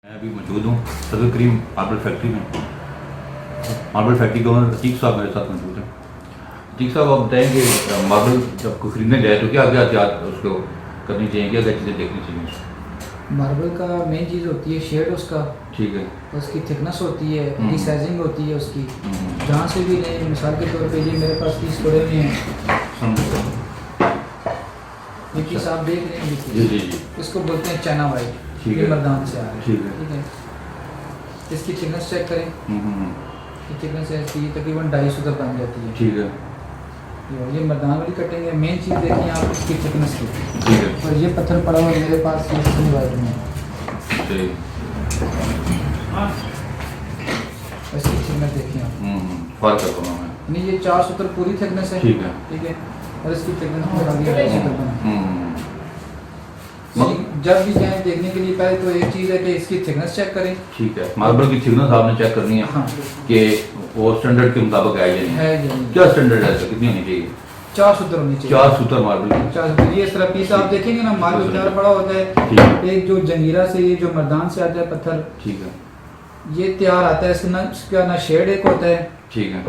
मैं अभी मौजूद हूँ सदर करीम मार्बल फैक्ट्री में। मार्बल फैक्ट्री के ओनर अतीक साहब मेरे साथ मौजूद हैं। अतीक साहब, आप बताएंगे मार्बल जब कोई खरीदने जाए तो क्या क्या एहतियात उसको करनी चाहिए, क्या क्या चीज़ें देखनी चाहिए? मार्बल का मेन चीज़ होती है शेड उसका, ठीक है, उसकी थिकनेस होती है, रिसाइजिंग होती है उसकी। हम्म। जहाँ से भी लें, मिसाल के तौर पे ये मेरे पास 30 पड़े हुए हैं, समझ ये पीस आप देख रहे हैं, जी जी जी, इसको बोलते हैं चाइना वाइट, ठीक ये है, मर्दान से आ रहा है। ठीक है, ठीक है, इसकी थिकनेस चेक करें, हम्म, ये थिकनेस है इसकी तकरीबन 250 तक बन जाती है। ठीक है, ये मर्दान वाली कटिंग है। मेन चीज़ देखिए आप इसकी थिकनेस की। ठीक है, और ये पत्थर पड़ा हुआ है मेरे पास, ये सनी वाइट में है, सही, इसकी थिकनेस देखिए आप, फर्क करता हूँ मैं, यानी ये 4 सूत्र पूरी थिकनेस है। ठीक है, ठीक है, और इसकी थिकनेस में आगे 250 तक बना है। मग- जब भी जाएं देखने के लिए पहले तो एक चीज़ है कि इसकी थिकनेस चेक करें। ठीक है। मार्बल की थिकनेस आपने चेक करनी है हाँ, कि वो स्टैंडर्ड के मुताबिक है या नहीं है या नहीं। क्या स्टैंडर्ड है, कितनी होनी चाहिए? 4 सूत्र होनी चाहिए। 4 सूत्र मार्बल की, 4 सूत्र। ये इस तरह पीस आप देखेंगे ना, मार्बल तैयार पड़ा होता है। ठीक है, एक जो जंगीरा से, ये जो मर्दान से आता है पत्थर, ठीक है, ये तैयार आता है। इसका ना शेड एक होता है, ठीक है,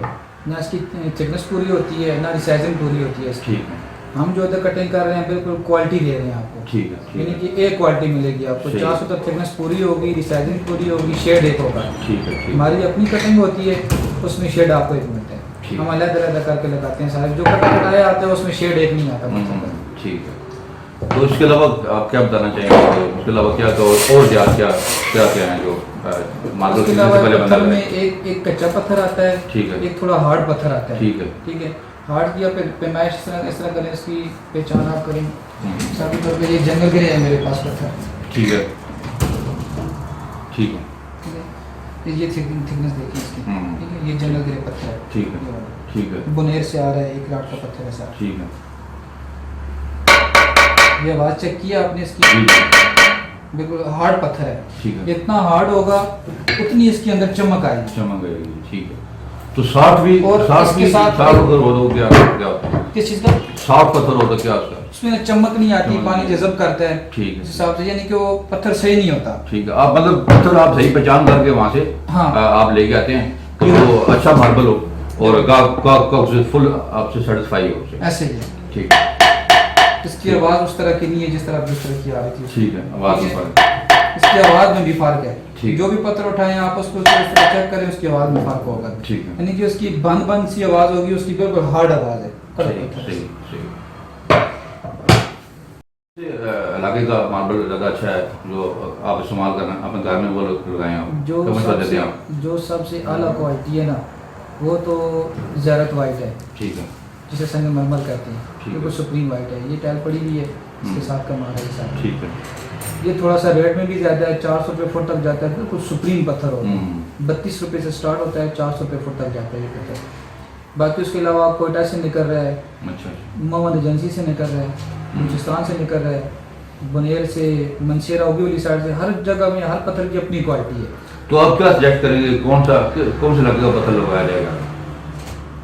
ना इसकी थिकनेस पूरी होती है, ना रिसाइजिंग पूरी होती है इसकी। ठीक है, हम जो इधर कटिंग कर रहे हैं बिल्कुल क्वालिटी दे रहे हैं आपको, ठीक है, ठीक यानी है, कि एक क्वालिटी मिलेगी आपको। सही। 4 सूत्र थिकनेस पूरी होगी, रिसाइजिंग पूरी होगी, शेड एक होगा। ठीक है, ठीक है, हमारी अपनी कटिंग होती है, उसमें शेड आपको एक मिलता है। ठीक। हम अलग अलग करके लगाते हैं सारे। जो कटा कटाए आते हैं उसमें शेड एक नहीं आता पत्थर का। ठीक है। तो इसके अलावा आप क्या बताना चाहेंगे? उसके अलावा क्या तो और क्या क्या क्या क्या है जो मार्बल उसके की अलावा पहले बना पत्थर में है? एक कच्चा पत्थर आता है, ठीक है, एक थोड़ा हार्ड पत्थर आता है। ठीक है, ठीक है, हार्ड की आप पैमाइश इस तरह करें, इसकी पहचान आप करें। साबित तौर पर ये जंगल ग्रे है मेरे पास पत्थर। ठीक है, ठीक है, ठीक है, ये थिकनेस देखिए इसकी। ठीक है, ये जंगल ग्रे पत्थर है। ठीक है, ये वाला। ठीक है, बुनेर से आ रहा है, 1 लाख का पत्थर है सर। ठीक है, ये आवाज़ चेक किया आपने इसकी? जी, बिल्कुल हार्ड पत्थर है। ठीक है, जितना हार्ड होगा उतनी इसके अंदर चमक आएगी। चमक आएगी, ठीक है। तो 60 भी, और 60 इसके भी साथ 60 अगर हो तो क्या क्या होता है? किस चीज़ का? 60 पत्थर होता क्या उसका? उसमें ना चमक नहीं आती, चमक पानी नहीं। जज़ब करता है ठीक इस है, हिसाब से, यानी कि वो पत्थर सही नहीं होता। ठीक है। आप मतलब पत्थर आप सही पहचान करके वहाँ से हाँ। आप लेके आते हैं कि वो अच्छा मार्बल हो और का फुल आपसे सेटिस्फाई हो उसे। ऐसे ही है। ठीक है, इसकी आवाज़ उस तरह की नहीं है जिस तरह दूसरे की आ रही थी। ठीक है, आवाज़ ठीक में है। फर्क। इसकी आवाज़ में भी फर्क है। ठीक। जो भी पत्थर उठाएं आप उसको इस तरह चेक करें, उसकी आवाज़ में फर्क होगा। ठीक है, यानी कि उसकी बंद बंद सी आवाज़ होगी, उसकी बिल्कुल हार्ड आवाज़ है। कड़क सही पत्थर। सही सही। इलाके का मार्बल ज़्यादा अच्छा है जो आप इस्तेमाल करना अपने घर में वो लगाएं आप, जो समझ पा देते हैं आप? जो सबसे आला क्वालिटी है ना, वो तो ज़ारत वाइट है, ठीक है, जिसे संगमरमर कहते हैं। ठीक बिल्कुल है। सुप्रीम वाइट है। ये टाइल पड़ी हुई है, इसके साथ का मारा है साथ। ठीक है, ये थोड़ा सा रेट में भी ज़्यादा है, 400 रुपये फुट तक जाता है। बिल्कुल सुप्रीम पत्थर होता है। 32 रुपये से स्टार्ट होता है, 400 रुपये फुट तक जाता है ये पत्थर। बाकी उसके अलावा कोयटा से निकल रहा है, अच्छा, मोहम्मद एजेंसी से निकल रहा है, बलूचिस्तान से निकल रहा है, बनेर से, मनसेरा उगी वाली साइड से। हर जगह में हर पत्थर की अपनी क्वालिटी है। तो आप क्या सजेस्ट करेंगे, कौन से इलाके का पत्थर लगाया जाएगा,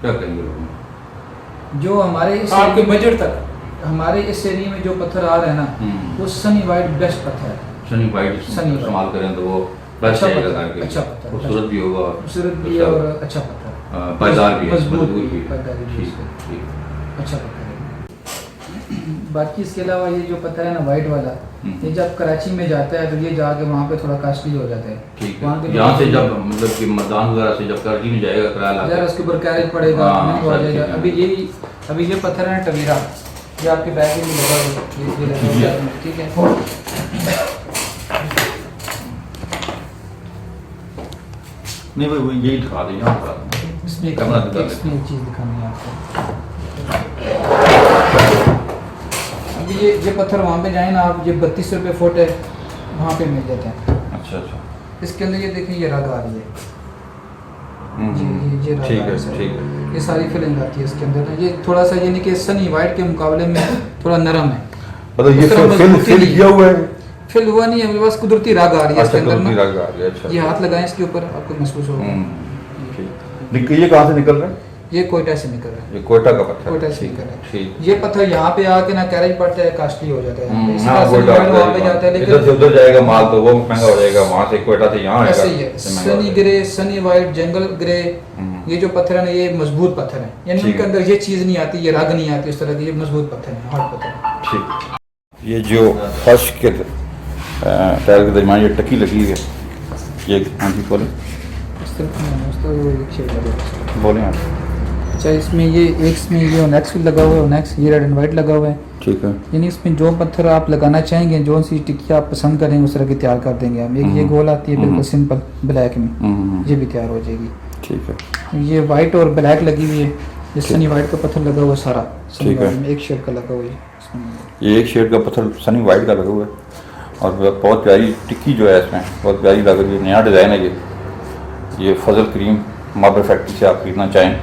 क्या करेंगे लोग? जो हमारे इस आपके एरिया में- बजट तक हमारे इस एरिया में जो पत्थर आ रहे हैं ना, वो सनी वाइट बेस्ट पत्थर है। सनी वाइट सनी इस्तेमाल करें तो वो बेस्ट अच्छा रहेगा पत्थर, घर के, अच्छा पत्थर, खूबसूरत भी होगा, खूबसूरत भी है और अच्छा पत्थर, पायदार भी है, मजबूत मजबूत भी, भी है। पायदारी भी ठीक है। है, ठीक है, अच्छा पत्थर है। बाकी इसके अलावा ये जो पत्थर है ना वाइट वाला, ये जब कराची में जाता है तो ये जाके वहाँ पे थोड़ा कॉस्टली हो जाता है। ठीक वहाँ है। के यहाँ से लोग- जब मतलब कि मदान वगैरह से जब कराची में जाएगा किराया यार लाके, उसके ऊपर कैरेज पड़ेगा, हाँ, महंगा हो सारी जाएगा। चीज़ें। अभी ये पत्थर है टवीरा, ये आपके बैग में लगा हुआ है, ये लगा हुआ है, ठीक है। नहीं भाई वो यही दिखा दें, यहाँ दिखा दें। इसमें कैमरा दिखा दे। इसमें एक चीज़ दिखानी है आपको। अभी ये पत्थर वहाँ पे जाए ना आप, ये 32 रुपये फुट है, वहाँ पे मिल जाते हैं। अच्छा अच्छा, इसके अंदर ये देखिए, ये रग आ रही है, ये रग ठीक आ है, रही है, ठीक है। ये सारी फिलिंग आती है इसके अंदर ना। ये थोड़ा सा यानी कि सनी वाइट के मुकाबले में थोड़ा नरम है। मतलब ये उस तरह मजबूती नहीं है। किया हुआ है? फिल हुआ नहीं है, बस कुदरती राग आ रही है इसके अच्छा, अंदर कुदरती ना। राग आ गया, अच्छा। ये हाथ लगाएं इसके ऊपर, आपको महसूस होगा। ठीक। ये कहाँ से निकल रहा है? ये कोयटा से निकल रहा है, ये कोयटा का पत्थर कोयटा से निकल रहा है। ठीक। ये पत्थर यहाँ पे आके ना कैरेज पड़ता है, कास्टली हो जाता है। इसी हाँ, तरह कोयटा सनी वाइट वहाँ पे जाता है, इधर से लेकिन उधर जाएगा माल तो वो महंगा हो जाएगा, वहाँ से कोयटा से यहाँ ऐसे आएगा ही है। तो महंगा हो सनी जाएगा। ग्रे, सनी वाइट, जंगल ग्रे, ये जो पत्थर है ना ये मजबूत पत्थर है, यानी ठीक उनके है। अंदर ये चीज़ नहीं आती, ये रग नहीं आती उस तरह की, ये मजबूत पत्थर है, हार्ड पत्थर है। ठीक। ये जो फर्श के टायर के दरमियान ये टकी लगी है, ये हाँ जी बोले इस तरफ नहीं है, उस तरफ वो एक शेड लगा हुआ है। बोले आप। अच्छा, इसमें ये एक इसमें ये ओनेक्स भी लगा हुआ है, ओनेक्स ये रेड एंड वाइट लगा हुआ है। ठीक है। यानी इसमें जो पत्थर आप लगाना चाहेंगे, जो सी टिक्की आप पसंद करेंगे उस तरह की तैयार कर देंगे हम। एक ये गोल आती है बिल्कुल सिंपल ब्लैक में, ये भी तैयार हो जाएगी। ठीक है। ये वाइट और ब्लैक लगी हुई है, ये सनी वाइट का पत्थर लगा हुआ है सारा, सनी ठीक है। वाइट में एक शेड का लगा हुआ है इसमें। ये एक शेड का पत्थर सनी वाइट का लगा हुआ है और बहुत प्यारी टिक्की जो है इसमें बहुत प्यारी लग रही है, नया डिज़ाइन है ये फजल करीम मार्बल फैक्ट्री से आप खरीदना चाहें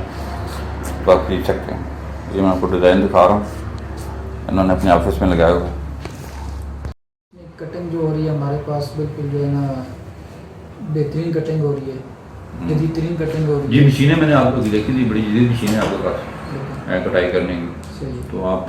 तो आप खरीद सकते हैं। ये मैं आपको डिज़ाइन दिखा रहा हूँ, इन्होंने अपने ऑफिस में लगाया हुआ है। कटिंग जो हो रही है हमारे पास बिल्कुल जो है ना बेहतरीन कटिंग हो रही है, जदीदतरीन कटिंग हो रही ये है। मशीनें मैंने आपको देखी थी, बड़ी जदीद मशीनें आपके पास कटाई करने की, सही। तो आप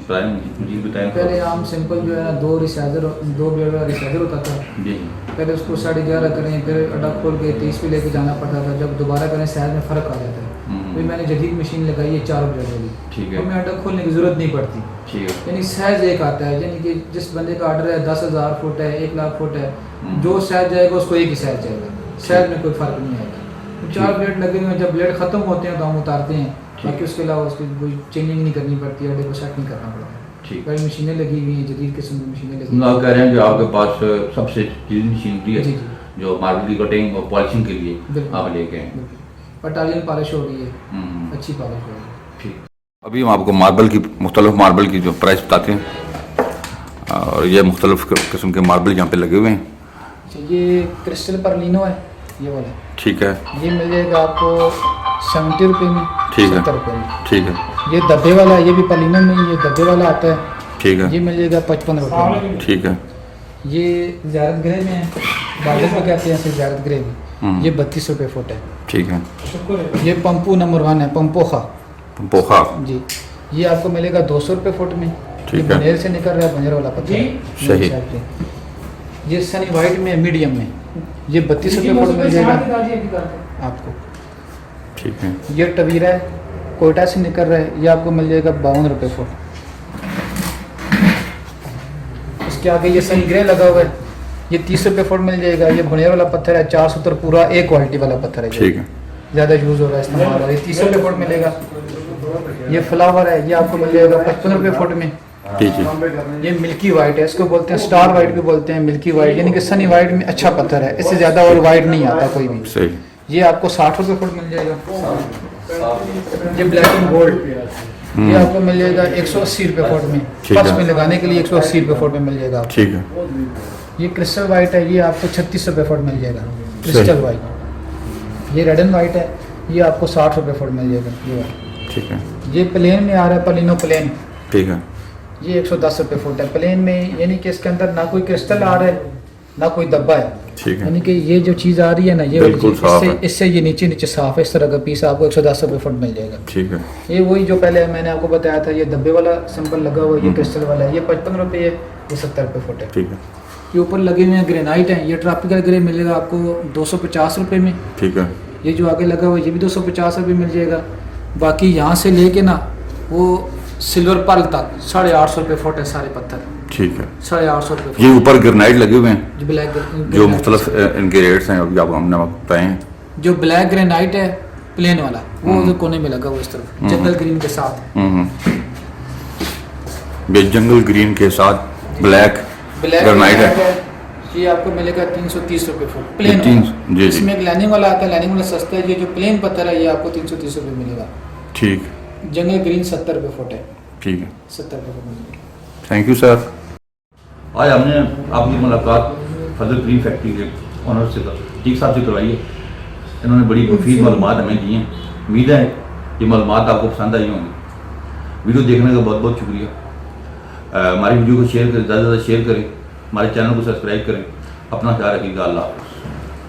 बताएं मुझे बताएं। पहले आम सिंपल जो है ना दो ब्लेड वाला रिसाइजर होता था, जी पहले उसको 11.5 करें, फिर अड्डा खोल के 30 पे लेके जाना पड़ता था, जब दोबारा करें साइज में फ़र्क आ जाता है। फिर मैंने जदीद मशीन लगाई है 4 ब्लेड वाली, ठीक है। तो मैं अड्डा खोलने की ज़रूरत नहीं पड़ती, ठीक है। यानी साइज एक आता है, यानी कि जिस बंदे का ऑर्डर है 10,000 फुट है, 1 लाख फुट है, जो साइज जाएगा उसको एक ही साइज जाएगा, साइज में कोई फ़र्क नहीं आएगा। 4 ब्लेड लगे हुए हैं, जब ब्लेड ख़त्म होते हैं तो हम उतारते हैं, बाकी उसके अलावा उसकी कोई चेंजिंग नहीं करनी पड़ती है, अड्डे को सेट नहीं करना पड़ता। ठीक। बड़ी मशीनें लगी हुई हैं, जदीद किस्म की मशीनें लगी मतलब आप कह रहे हैं कि आपके पास सबसे जदीद मशीनरी है जी, जी। जो मार्बल की कटिंग और पॉलिशिंग के लिए बिल्कुल। आप लेके हैं। पटालियन पॉलिश हो रही है, अच्छी पॉलिश हो रही है। ठीक। अभी हम आपको मुख्तलिफ मार्बल की जो प्राइस बताते हैं और ये मुख्तलिफ किस्म के मार्बल यहाँ पे लगे हुए हैं। अच्छा, ये क्रिस्टल परलिनो है, ये वाला, ठीक है। ये मिल जाएगा आपको 70 रुपये में, ठीक है। 70 रुपये में। ठीक है। ये डब्बे वाला है, ये भी परलिनो में ये डब्बे वाला आता है, ठीक है। ये मिल जाएगा 55 रुपये में। ठीक है। ये ज़्यारत ग्रे में है, बादल पे कहते हैं इसे ज़्यारत ग्रे में, ये 32 रुपये फुट है। ठीक है। ये पंपू नंबर 1 है, पंपोखा पोखा जी, ये आपको मिलेगा 200 रुपये फुट में। ठीक ये है। बनेर से निकल रहा है, बंजर वाला पत्थर है। सही। ये सनी वाइट में, मीडियम में, ये 32 रुपये फुट मिल जाएगा आपको। ठीक है। ये टवीरा है, कोयटा से निकल रहा है, ये आपको मिल जाएगा 52 रुपये फुट। इसके आगे ये सनी ग्रे लगा हुआ है, ये 30 रुपये फुट मिल जाएगा। ये बनेर वाला पत्थर है, 470 पूरा एक क्वालिटी वाला पत्थर है, ठीक है। ज़्यादा यूज़ हो रहा है, इस्तेमाल हो रहा है, ये 30 रुपये फुट मिलेगा। ये फ्लावर है, ये आपको मिल जाएगा 55 रुपये फुट में। ठीक है। ये मिल्की वाइट है, इसको बोलते हैं स्टार वाइट भी बोलते हैं, मिल्की वाइट, यानी कि सनी वाइट में अच्छा पत्थर है, इससे ज़्यादा और वाइट नहीं आता कोई भी। सही। ये आपको 60 रुपये फुट मिल जाएगा। ये ब्लैक एंड गोल्ड, ये आपको मिल जाएगा 180 रुपये फुट में, ठीक फर्श है। में लगाने के लिए 180 रुपये फुट में मिल जाएगा आपको। ठीक है। ये क्रिस्टल वाइट है, ये आपको 36 रुपये फुट मिल जाएगा, क्रिस्टल वाइट। ये रेड एंड वाइट है, ये आपको 60 रुपये फुट मिल जाएगा, ये वाला। ठीक है। ये प्लेन में आ रहा है, पलिनो प्लेन, ठीक है। ये 110 रुपये फुट है प्लेन में, यानी कि इसके अंदर ना कोई क्रिस्टल आ रहा है ना कोई दब्बा है, ठीक है। यानी कि ये जो चीज़ आ रही है ना, ये बिल्कुल साफ है। इससे ये नीचे साफ है, इस तरह का पीस आपको 110 रुपये फुट मिल जाएगा। ठीक है। ये वही जो पहले मैंने आपको बताया था, ये डब्बे वाला सिंपल लगा हुआ है, ये क्रिस्टल वाला है, ये 55 रुपये है, ये 70 रुपये फुट है। ठीक है। ये ऊपर लगे हुए हैं ग्रेनाइट हैं, ये ट्रॉपिकल ग्रे मिलेगा आपको 250 रुपये में। ठीक है। ये जो आगे लगा हुआ है ये भी 250 रुपये मिल जाएगा। बाकी यहाँ से लेके ना वो सिल्वर पर्ल तक 850 रुपये फुट है सारे पत्थर, ठीक है। 850 रुपये फुट। ये ऊपर ग्रेनाइट लगे हुए हैं जो ब्लैक जो मुख्तलिफ इनके रेट्स हैं, अभी आपको हमने बताए हैं। जो ब्लैक ग्रेनाइट है प्लेन वाला, वो उधर कोने में लगा हुआ इस तरफ जंगल ग्रीन के साथ। ये जंगल ग्रीन के साथ ब्लैक ग्रेनाइट है, ये आपको मिलेगा 330 रुपये फुट प्लेन। जी जी। इसमें एक लाइनिंग वाला आता है, लाइनिंग वाला सस्ता है, ये जो प्लेन पत्थर है ये आपको 330 रुपये मिलेगा। ठीक। जंगल ग्रीन 70 रुपये फुट है, ठीक है। 70 रुपये फुट मिलेगा। Thank you sir. आज हमने आपकी मुलाकात फजल करीम फैक्ट्री के ऑनर से ठीक साहब से करवाई है। इन्होंने बड़ी मुफीद मालूमात हमें दी हैं, उम्मीद है ये मालूमात आपको पसंद आई होंगी। वीडियो देखने का बहुत बहुत शुक्रिया। हमारी वीडियो को शेयर करें, ज़्यादा से ज़्यादा शेयर करें, हमारे चैनल को सब्सक्राइब करें। अपना ख्याल रखिएगा। अल्लाह हाफ़िज़।